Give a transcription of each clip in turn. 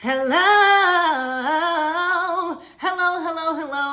Hello.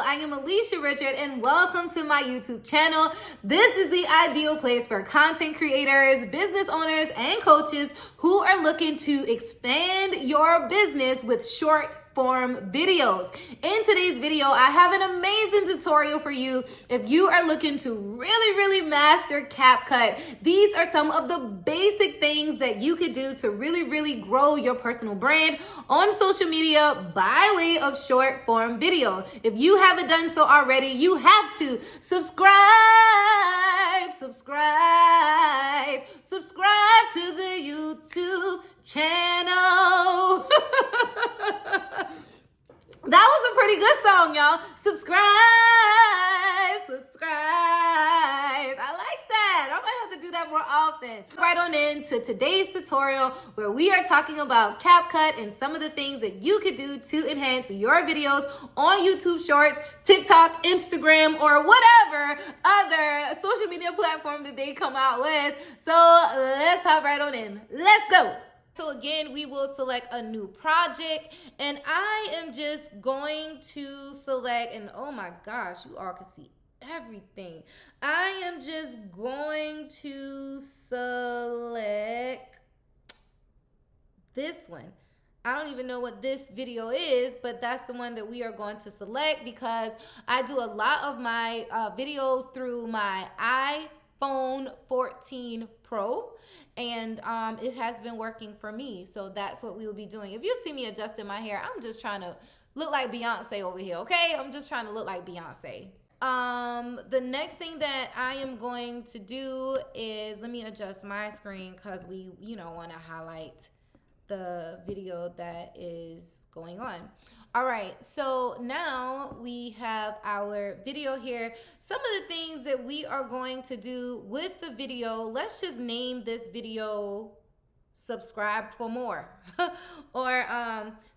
I am Alisha Richard and welcome to my YouTube channel. This is the ideal place for content creators, business owners, and coaches who are looking to expand your business with short form videos. In today's video, I have an amazing tutorial for you if you are looking to really master Capcut. These are some of the basic things that you could do to really grow your personal brand on social media by way of short form video. If you haven't done so already, you have to subscribe to the YouTube channel. That was a pretty good song, y'all. Subscribe. I like that. I might have to do that more often. Right on into today's tutorial where we are talking about Capcut and some of the things that you could do to enhance your videos on YouTube Shorts, TikTok, Instagram, or whatever other social media platform that they come out with. So let's hop right on in. Let's go. So again, we will select a new project, and I am just going to select, and oh my gosh, you all can see everything. I am just going to select this one. I don't even know what this video is, but that's the one that we are going to select because I do a lot of my videos through my iPhone 14 Pro. And it has been working for me. So that's what we will be doing. If you see me adjusting my hair, I'm just trying to look like Beyonce over here, okay? I'm just trying to look like Beyonce. The next thing that I am going to do is, let me adjust my screen because we, want to highlight the video that is going on. All right, so now we have our video here. Some of the things that we are going to do with the video, let's just name this video subscribe for more.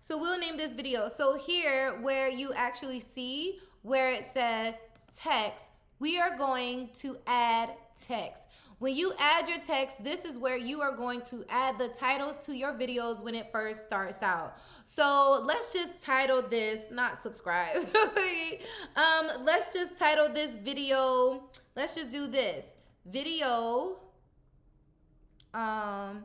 So we'll name this video. So here where you actually see where it says text, we are going to add text. When you add your text, this is where you are going to add the titles to your videos when it first starts out. So let's just title this, not subscribe. Let's just title this video, let's just do this. Video, I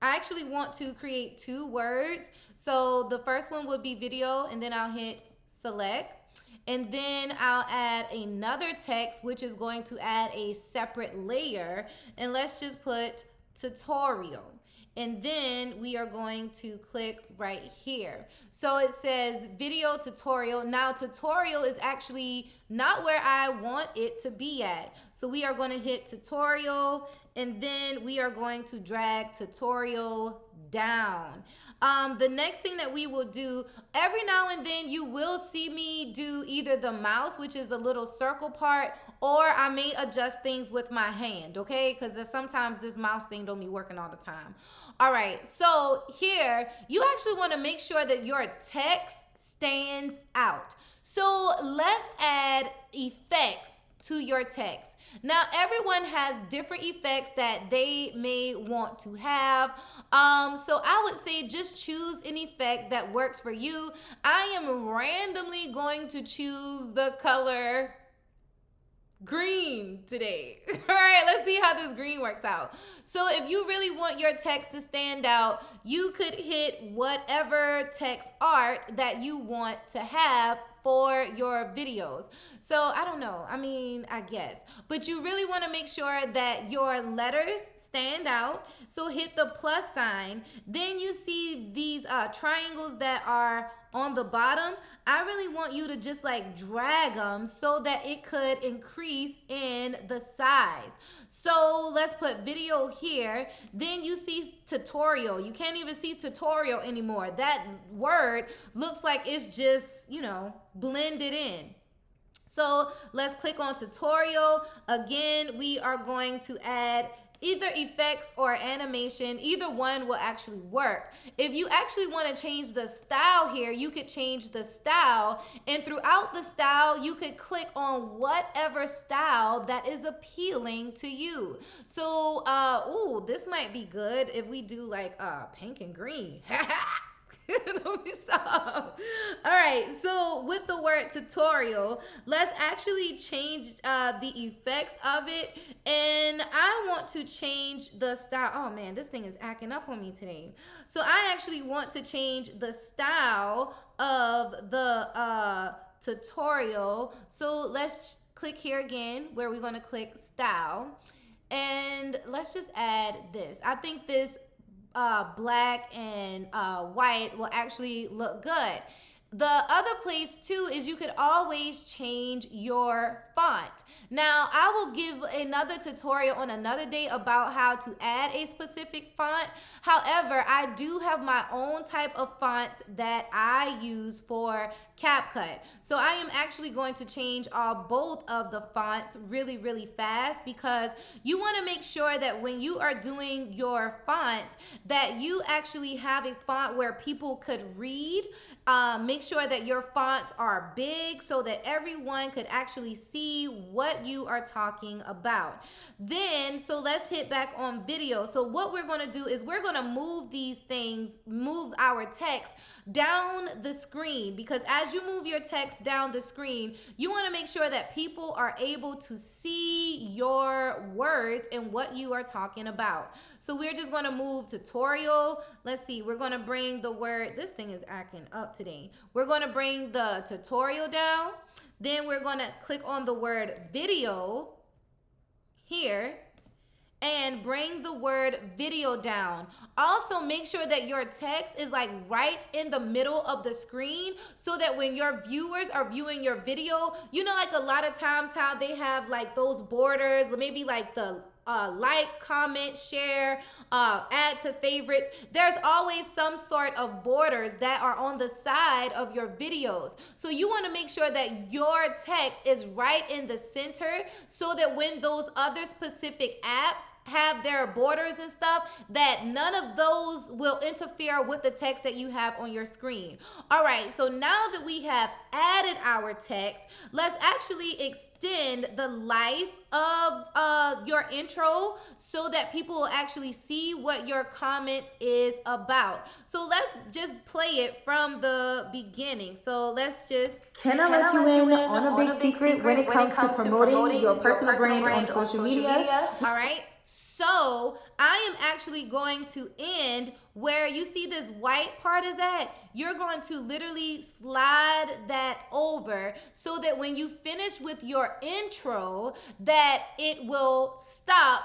actually want to create 2 words. So the first one would be video, and then I'll hit select. And then I'll add another text, which is going to add a separate layer. And let's just put tutorial. And then we are going to click right here. So it says video tutorial. Now tutorial is actually not where I want it to be at. So we are going to hit tutorial, and then we are going to drag tutorial down. The next thing that we will do, every now and then you will see me do either the mouse, which is the little circle part, or I may adjust things with my hand, okay? Because sometimes this mouse thing don't be working all the time. All right, so here, you actually want to make sure that your text stands out. So let's add effects to your text. Now, everyone has different effects that they may want to have. So I would say just choose an effect that works for you. I am randomly going to choose the color green today. All right, let's see how this green works out. So if you really want your text to stand out, you could hit whatever text art that you want to have for your videos. So I don't know, I guess, but you really want to make sure that your letters stand out. So hit the plus sign. Then you see these triangles that are on the bottom. I really want you to just like drag them so that it could increase in the size. So let's put video here. Then you see tutorial. You can't even see tutorial anymore. That word looks like it's just, blended in. So let's click on tutorial. Again, we are going to add either effects or animation. Either one will actually work. If you actually want to change the style here, you could change the style, and throughout the style you could click on whatever style that is appealing to you. So ooh, this might be good if we do like pink and green. Let me stop. All right, so with the word tutorial, let's actually change the effects of it. And I want to change the style. Oh man, this thing is acting up on me today. So I actually want to change the style of the tutorial. So let's click here again where we're going to click style. And let's just add this. I think this black and white will actually look good. The other place too is you could always change your font. Now, I will give another tutorial on another day about how to add a specific font. However, I do have my own type of fonts that I use for Capcut. So I am actually going to change both of the fonts really, really fast, because you want to make sure that when you are doing your fonts that you actually have a font where people could read. Make sure that your fonts are big so that everyone could actually see what you are talking about. Then, so let's hit back on video. So what we're going to do is we're going to move these things, move our text down the screen, because as you move your text down the screen, you want to make sure that people are able to see your words and what you are talking about. So we're just going to move tutorial. Let's see, we're going to bring the word, this thing is acting up today. We're going to bring the tutorial down. Then we're going to click on the word video here and bring the word video down. Also, make sure that your text is like right in the middle of the screen, so that when your viewers are viewing your video, you know, like a lot of times how they have like those borders, maybe like the like, comment, share, add to favorites. There's always some sort of borders that are on the side of your videos. So you want to make sure that your text is right in the center, so that when those other specific apps have their borders and stuff, that none of those will interfere with the text that you have on your screen. All right, so now that we have added our text, let's actually extend the life of your intro so that people will actually see what your comment is about. So let's just play it from the beginning. So let's just... Can I let you in on a big secret when it comes to promoting your personal brand on social media? All right. So I am actually going to end where you see this white part is at. You're going to literally slide that over so that when you finish with your intro, that it will stop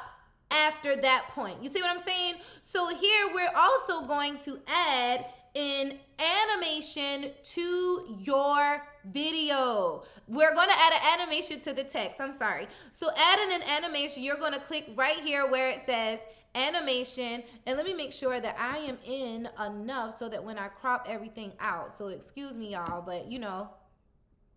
after that point. You see what I'm saying? So here we're also going to add an animation to your video. We're going to add an animation to the text. I'm sorry. So adding an animation, you're going to click right here where it says animation, and let me make sure that I am in enough so that when I crop everything out. So excuse me, y'all, but you know,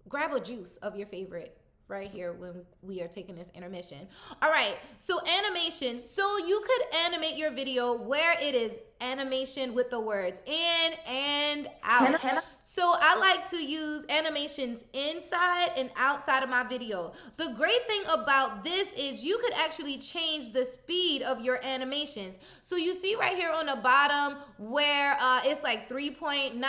grab a juice of your favorite right here when we are taking this intermission. All right, so animation. So you could animate your video where it is animation with the words in and out. So I like to use animations inside and outside of my video. The great thing about this is you could actually change the speed of your animations. So you see right here on the bottom where it's like 3.9,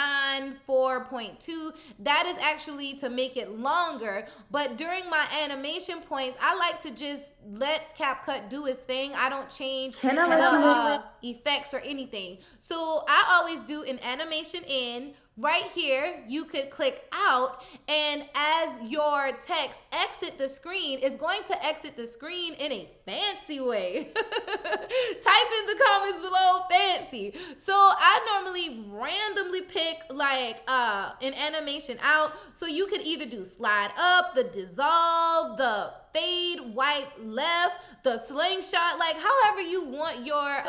4.2. That is actually to make it longer. But during my animation points, I like to just let Capcut do its thing. I don't change the effects or anything. So I always do an animation in. Right here, you could click out, and as your text exit the screen, it's going to exit the screen in a fancy way. Type in the comments below, fancy. So I normally randomly pick like an animation out. So you could either do slide up, the dissolve, the fade, wipe left, the slingshot, like however you want your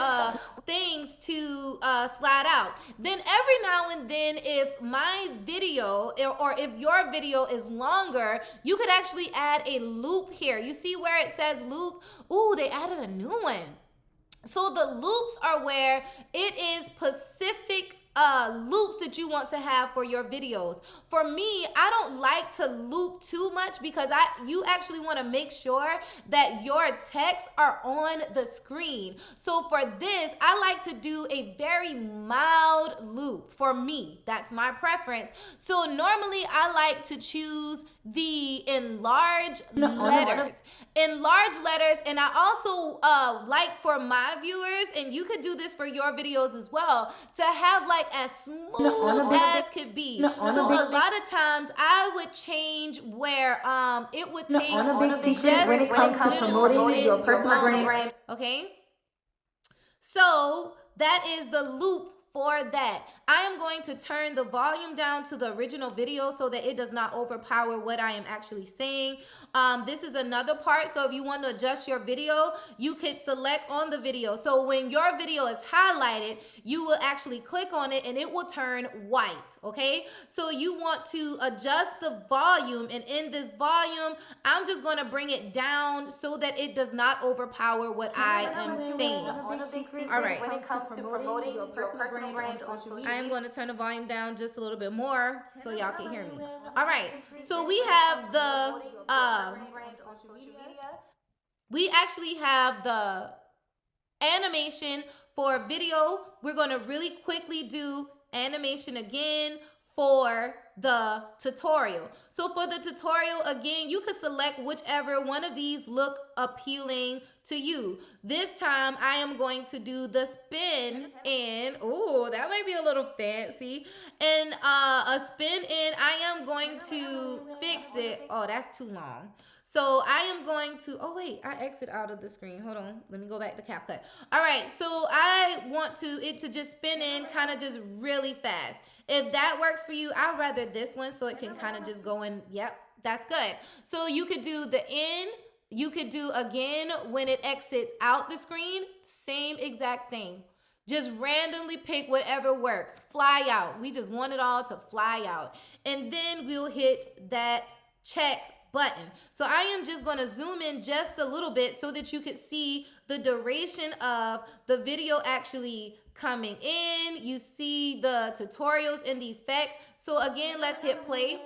things to slide out. Then every now and then, if my video or if your video is longer, you could actually add a loop here. You see where it says loop? Ooh, they added a new one. So the loops are where it is specific loops that you want to have for your videos. For me, I don't like to loop too much because you actually want to make sure that your texts are on the screen. So for this, I like to do a very mild loop. For me, that's my preference. So normally I like to choose the enlarged letters. Enlarged letters, and I also like for my viewers, and you could do this for your videos as well, to have like as smooth as could be. So a lot of times I would change where it would take on a big secret when it comes to promoting your personal brand. Okay, so that is the loop for that. I am going to turn the volume down to the original video so that it does not overpower what I am actually saying. This is another part. So if you want to adjust your video, you could select on the video. So when your video is highlighted, you will actually click on it and it will turn white. Okay. So you want to adjust the volume, and in this volume, I'm just going to bring it down so that it does not overpower what I am saying. All right. When it comes to promoting your personal brand on social media. I am going to turn the volume down just a little bit more so y'all can hear me. All right. So we have the we actually have the animation for video. We're going to really quickly do animation again for the tutorial. So for the tutorial, again, you could select whichever one of these look appealing to you. This time I am going to do the spin in. Oh, that might be a little fancy. And a spin in, I am going to fix it. Oh, that's too long. So I am going to, oh wait, I exit out of the screen. Hold on, let me go back to Capcut. All right, so I want it to just spin in kind of just really fast. If that works for you, I'd rather this one so it can kind of just go in. Yep, that's good. So you could do the in, you could do again when it exits out the screen, same exact thing. Just randomly pick whatever works. Fly out. We just want it all to fly out. And then we'll hit that check button. So I am just going to zoom in just a little bit so that you could see the duration of the video actually coming in. You see the tutorials and the effect. So again, let's hit play.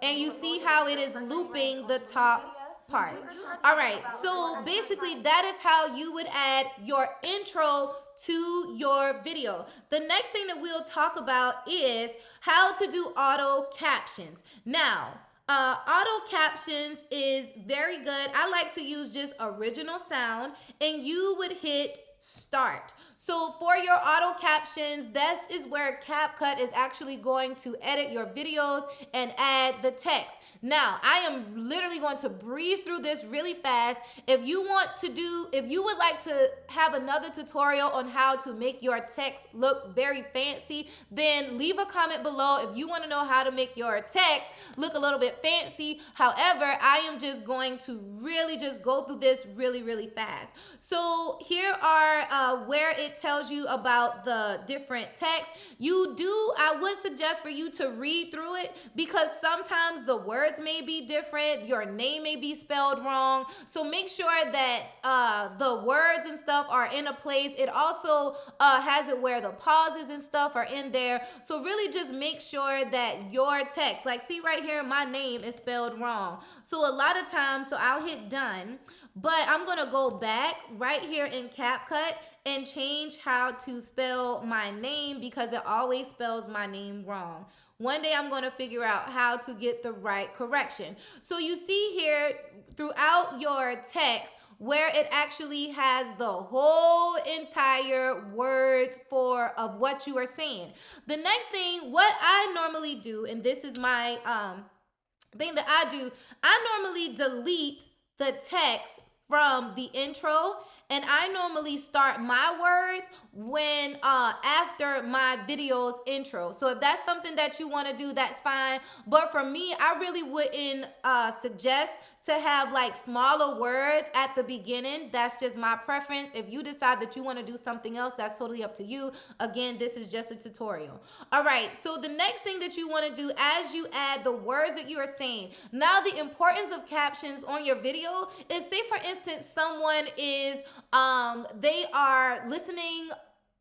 And you see how it is looping the top part. All right, so basically that is how you would add your intro to your video. The next thing that we'll talk about is how to do auto captions. Now, auto captions is very good. I like to use just original sound, and you would hit start. So for your auto captions, this is where Capcut is actually going to edit your videos and add the text. Now, I am literally going to breeze through this really fast. If you would like to have another tutorial on how to make your text look very fancy, then leave a comment below if you want to know how to make your text look a little bit fancy. However, I am just going to really just go through this really, really fast. So here are where it tells you about the different text. I would suggest for you to read through it because sometimes the words may be different, your name may be spelled wrong. So make sure that the words and stuff are in a place. It also has it where the pauses and stuff are in there. So really just make sure that your text, like see right here, my name is spelled wrong. So a lot of times, so I'll hit done, but I'm gonna go back right here in Capcut and change how to spell my name because it always spells my name wrong. One day I'm going to figure out how to get the right correction. So you see here throughout your text where it actually has the whole entire words of what you are saying. The next thing, what I normally do, and this is my thing that I do, I normally delete the text from the intro, and I normally start my words when after my video's intro. So if that's something that you want to do, that's fine. But for me, I really wouldn't suggest to have like smaller words at the beginning. That's just my preference. If you decide that you want to do something else, that's totally up to you. Again, this is just a tutorial. All right, so the next thing that you want to do as you add the words that you are saying. Now, the importance of captions on your video is, say for instance, someone is they are listening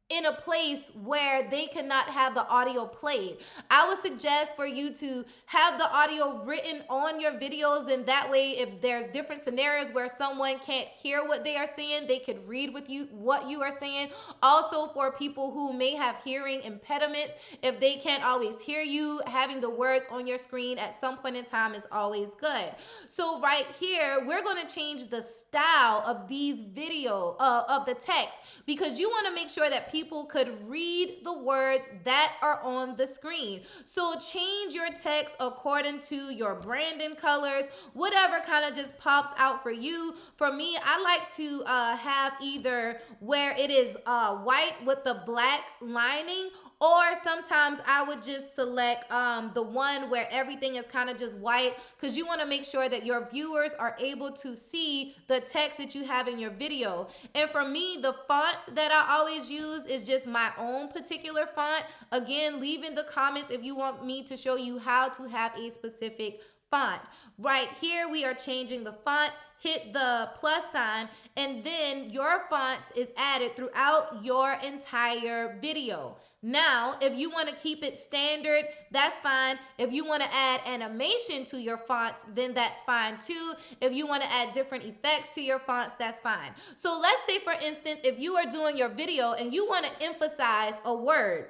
in a place where they cannot have the audio played. I would suggest for you to have the audio written on your videos, and that way if there's different scenarios where someone can't hear what they are saying, they could read with you what you are saying. Also, for people who may have hearing impediments, if they can't always hear you, having the words on your screen at some point in time is always good. So right here, we're going to change the style of these of the text, because you want to make sure that people could read the words that are on the screen. So change your text according to your branding colors, whatever kind of just pops out for you. For me, I like to have either where it is white with the black lining, or sometimes I would just select the one where everything is kind of just white, because you want to make sure that your viewers are able to see the text that you have in your video. And for me, the font that I always use is just my own particular font. Again, leave in the comments if you want me to show you how to have a specific font. Right here, we are changing the font. Hit the plus sign, and then your font is added throughout your entire video. Now, if you want to keep it standard, that's fine. If you want to add animation to your fonts, then that's fine too. If you want to add different effects to your fonts, that's fine. So let's say, for instance, if you are doing your video and you want to emphasize a word.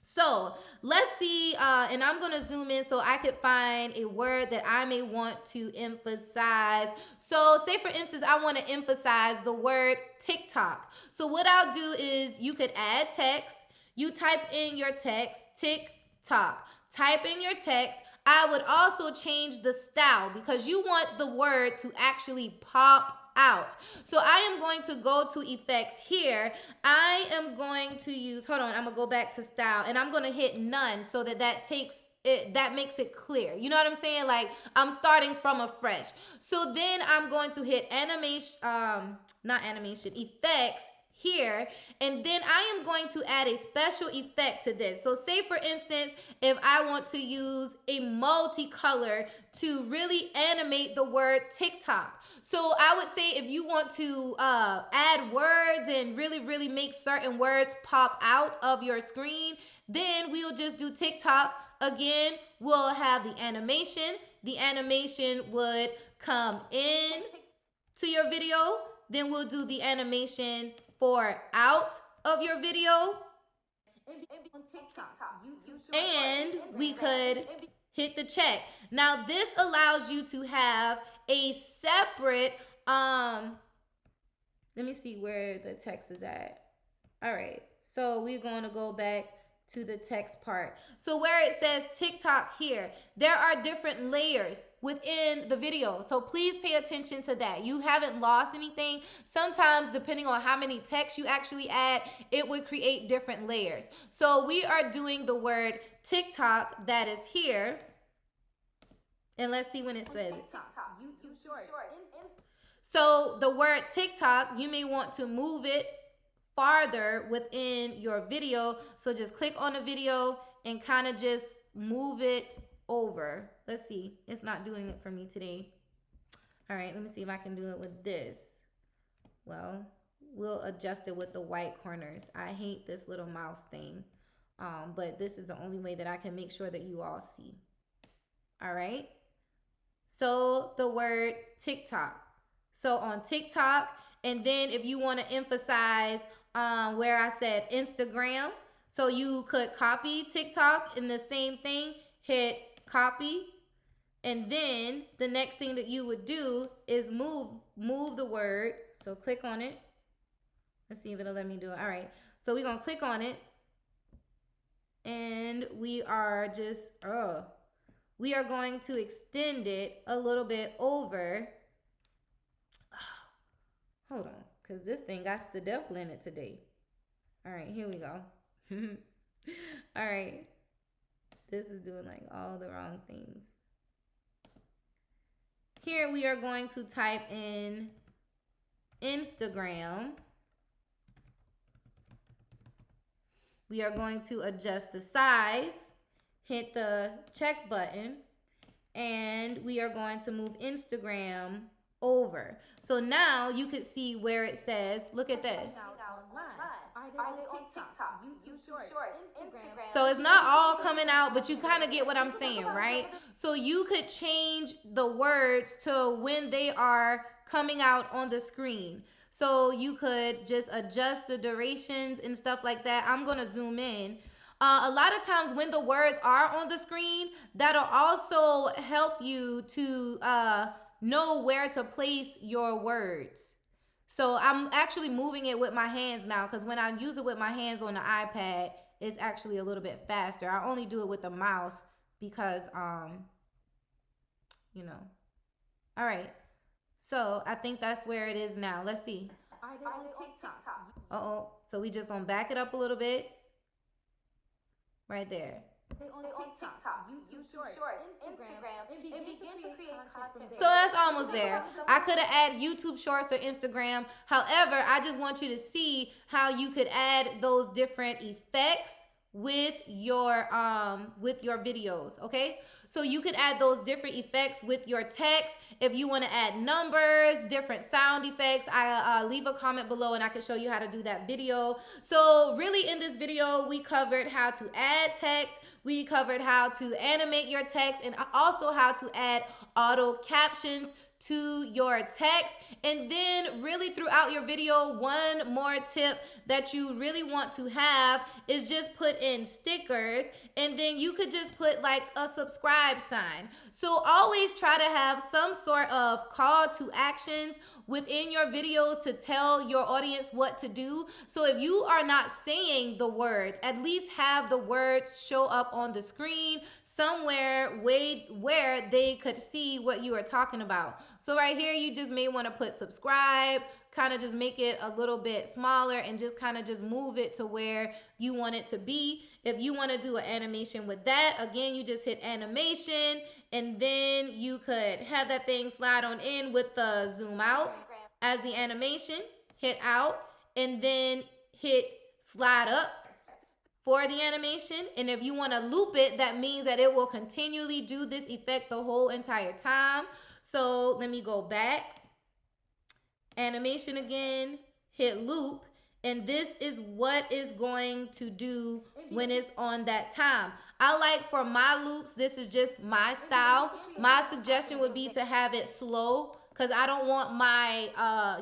So let's see, and I'm going to zoom in so I could find a word that I may want to emphasize. So say, for instance, I want to emphasize the word TikTok. So what I'll do is you could add text. You type in your text, TikTok. Type in your text. I would also change the style, because you want the word to actually pop out. So I am going to go to effects here. I am going to use, hold on, I'm gonna go back to style, and I'm gonna hit none so that that makes it clear. You know what I'm saying? Like, I'm starting from afresh. So then I'm going to hit effects here, and then I am going to add a special effect to this. So say, for instance, if I want to use a multicolor to really animate the word TikTok. So I would say if you want to add words and really make certain words pop out of your screen, then we'll just do TikTok. Again, we'll have the animation. The animation would come in to your video. Then we'll do the animation for out of your video, and we could hit the check. Now this allows you to have a separate let me see where the text is at. All right, so we're going to go back to the text part. So where it says TikTok here, there are different layers within the video. So please pay attention to that. You haven't lost anything. Sometimes, depending on how many texts you actually add, it would create different layers. So we are doing the word TikTok that is here. And let's see when it says YouTube Shorts. So the word TikTok, you may want to move it farther within your video. So just click on the video and kind of just move it over. Let's see. It's not doing it for me today. All right, let me see if I can do it with this. Well, we'll adjust it with the white corners. I hate this little mouse thing. But this is the only way that I can make sure that you all see. All right. So the word TikTok. So on TikTok, and then if you want to emphasize where I said Instagram, so you could copy TikTok and the same thing, hit copy. And then the next thing that you would do is move the word. So click on it. Let's see if it'll let me do it. All right. So we're going to click on it. And we are just, we are going to extend it a little bit over. Hold on, because this thing got the devil in it today. All right, here we go. All right. This is doing like all the wrong things. Here we are going to type in Instagram. We are going to adjust the size, hit the check button, and we are going to move Instagram over. So now you could see where it says, look at this. Are they on TikTok, YouTube Shorts, Instagram? So it's not all coming out, but you kind of get what I'm saying, right? So you could change the words to when they are coming out on the screen. So you could just adjust the durations and stuff like that. I'm going to zoom in. A lot of times when the words are on the screen, that'll also help you to know where to place your words. So I'm actually moving it with my hands now, because when I use it with my hands on the iPad, it's actually a little bit faster. I only do it with the mouse because, you know. All right. So I think that's where it is now. Let's see. Are they on TikTok? Uh-oh. So we just going to back it up a little bit. Right there. They on TikTok, YouTube Shorts, Instagram, and begin to create content. So that's almost there. I could have added YouTube Shorts or Instagram. However, I just want you to see how you could add those different effects with your videos. Okay, so you could add those different effects with your text. If you want to add numbers, different sound effects, I leave a comment below and I can show you how to do that video. So really in this video we covered how to add text, we covered how to animate your text, and also how to add auto captions to your text. And then really throughout your video, one more tip that you really want to have is just put in stickers, and then you could just put like a subscribe sign. So always try to have some sort of call to actions within your videos to tell your audience what to do. So if you are not saying the words, at least have the words show up on the screen somewhere where they could see what you are talking about. So right here, you just may want to put subscribe, kind of just make it a little bit smaller and just kind of just move it to where you want it to be. If you want to do an animation with that, again, you just hit animation, and then you could have that thing slide on in with the zoom out as the animation, hit out, and then hit slide up for the animation. And if you want to loop it, that means that it will continually do this effect the whole entire time. So let me go back, animation again, hit loop, and this is what is going to do when it's on that time. I like, for my loops, this is just my style. My suggestion would be to have it slow, because I don't want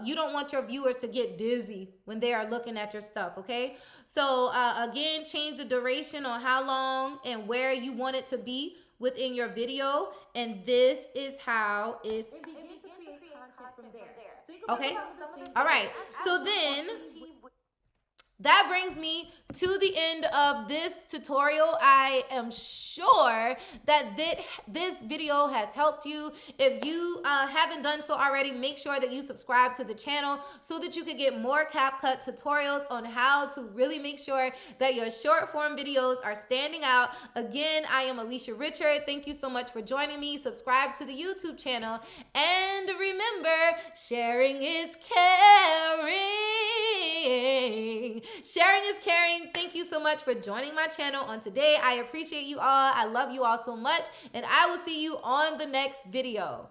you don't want your viewers to get dizzy when they are looking at your stuff, okay? So again, change the duration on how long and where you want it to be within your video, and this is how it's And begin to create content from there. okay. All right, so then that brings me to the end of this tutorial. I am sure that this video has helped you. If you haven't done so already, make sure that you subscribe to the channel so that you can get more Capcut tutorials on how to really make sure that your short form videos are standing out. Again, I am Alisha Richard. Thank you so much for joining me. Subscribe to the YouTube channel, and remember, sharing is caring. Sharing is caring. Thank you so much for joining my channel on today. I appreciate you all. I love you all so much, and I will see you on the next video.